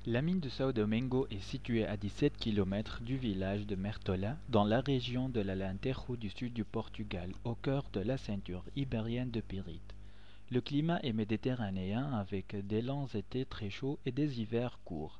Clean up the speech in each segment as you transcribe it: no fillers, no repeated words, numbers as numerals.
La mine de São Domingo est située à 17 km du village de Mertola, dans la région de l'Alentejo du sud du Portugal, au cœur de la ceinture ibérienne de pyrite. Le climat est méditerranéen avec des longs étés très chauds et des hivers courts.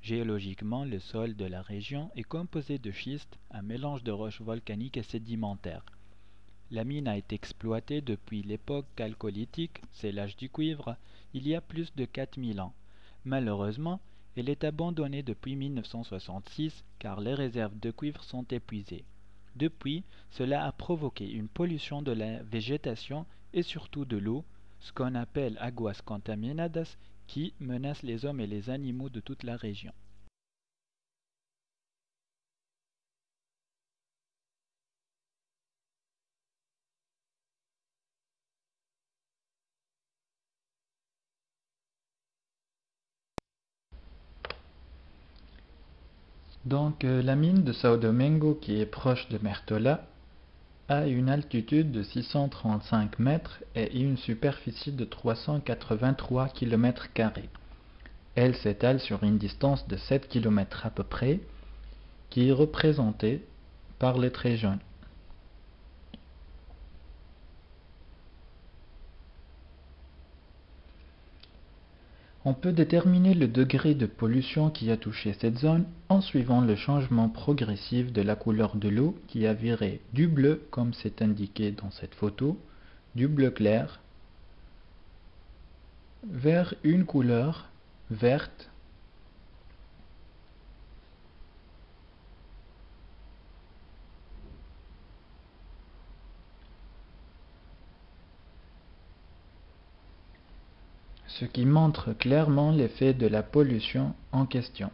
Géologiquement, le sol de la région est composé de schiste, un mélange de roches volcaniques et sédimentaires. La mine a été exploitée depuis l'époque chalcolithique, c'est l'âge du cuivre, il y a plus de 4000 ans. Malheureusement, elle est abandonnée depuis 1966 car les réserves de cuivre sont épuisées. Depuis, cela a provoqué une pollution de la végétation et surtout de l'eau, ce qu'on appelle aguas contaminadas, qui menace les hommes et les animaux de toute la région. La mine de São Domingo, qui est proche de Mertola, a une altitude de 635 mètres et une superficie de 383 km². Elle s'étale sur une distance de 7 km à peu près, qui est représentée par les traits jaunes. On peut déterminer le degré de pollution qui a touché cette zone en suivant le changement progressif de la couleur de l'eau qui a viré du bleu, comme c'est indiqué dans cette photo, du bleu clair, vers une couleur verte, ce qui montre clairement l'effet de la pollution en question.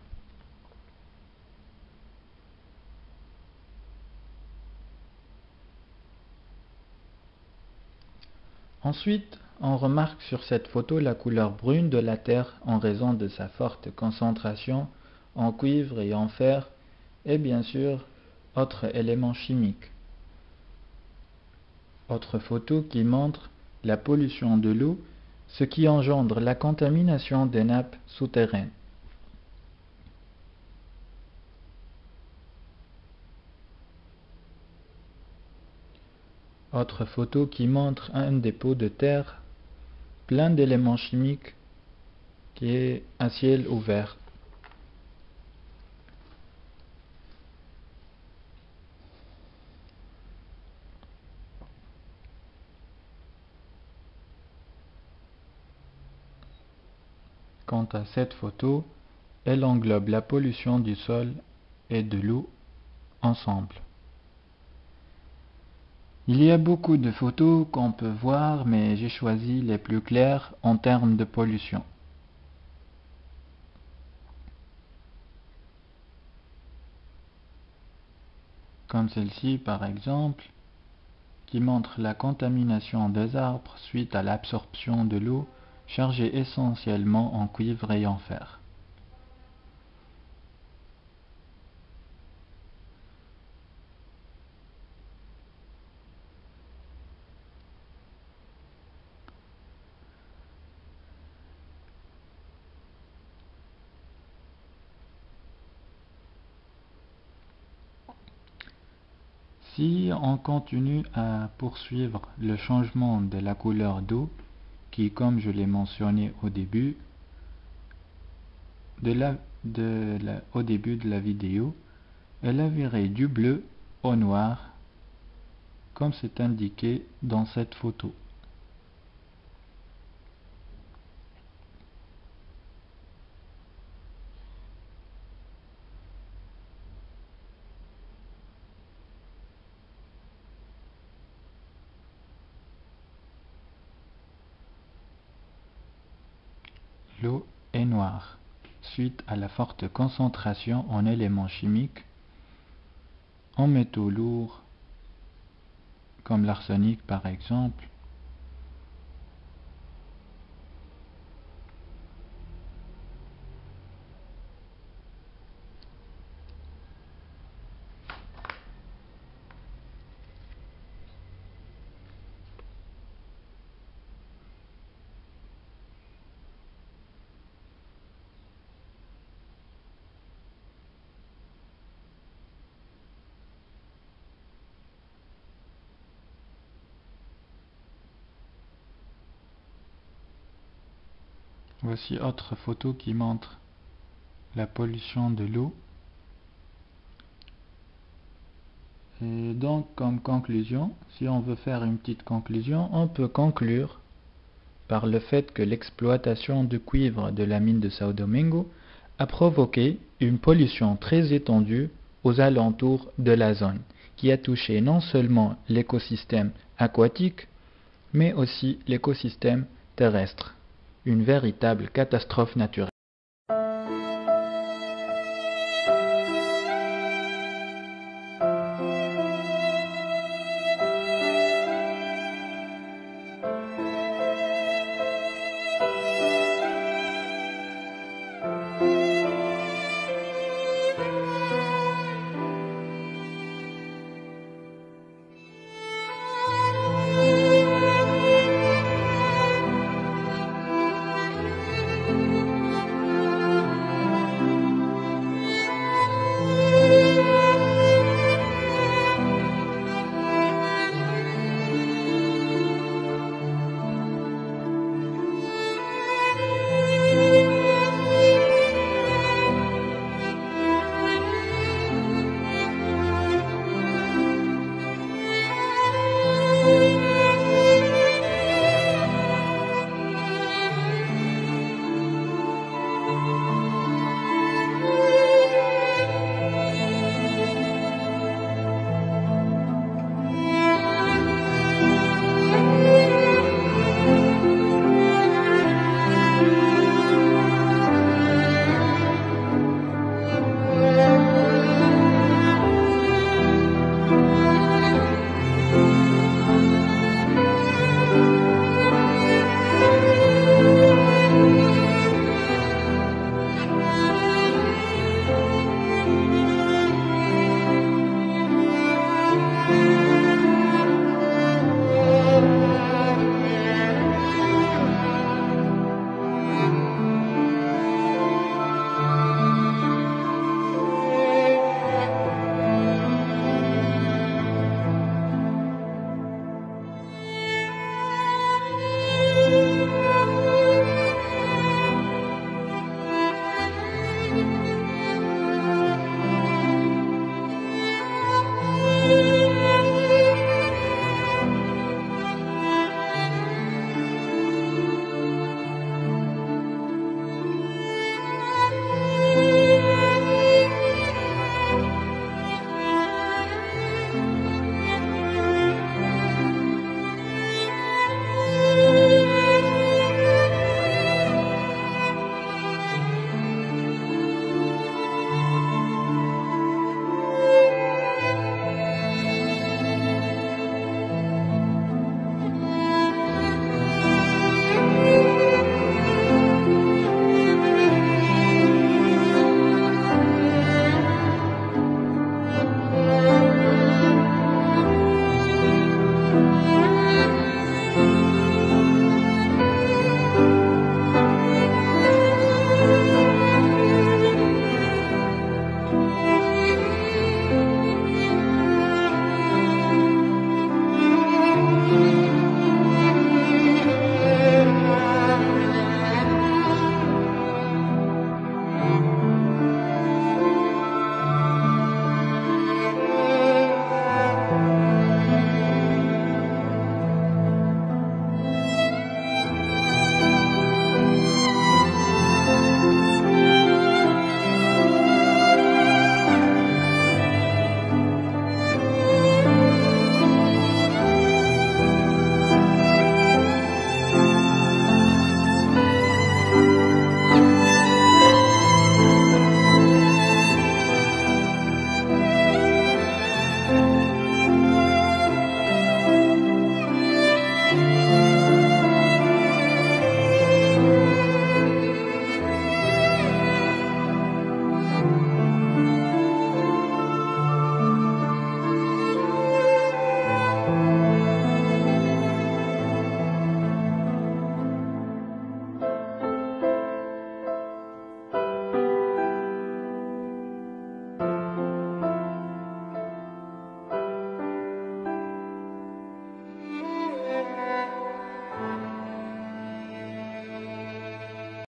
Ensuite, on remarque sur cette photo la couleur brune de la terre en raison de sa forte concentration en cuivre et en fer et bien sûr autres éléments chimiques. Autre photo qui montre la pollution de l'eau, ce qui engendre la contamination des nappes souterraines. Autre photo qui montre un dépôt de terre plein d'éléments chimiques qui est à ciel ouvert. Quant à cette photo, elle englobe la pollution du sol et de l'eau ensemble. Il y a beaucoup de photos qu'on peut voir, mais j'ai choisi les plus claires en termes de pollution. Comme celle-ci par exemple, qui montre la contamination des arbres suite à l'absorption de l'eau chargée essentiellement en cuivre et en fer. Si on continue à poursuivre le changement de la couleur d'eau, qui, comme je l'ai mentionné au début au début de la vidéo, elle a viré du bleu au noir, comme c'est indiqué dans cette photo. L'eau est noire, suite à la forte concentration en éléments chimiques, en métaux lourds, comme l'arsenic par exemple. Voici autre photo qui montre la pollution de l'eau. Et donc, comme conclusion, si on veut faire une petite conclusion, on peut conclure par le fait que l'exploitation du cuivre de la mine de Sao Domingo a provoqué une pollution très étendue aux alentours de la zone, qui a touché non seulement l'écosystème aquatique, mais aussi l'écosystème terrestre. Une véritable catastrophe naturelle.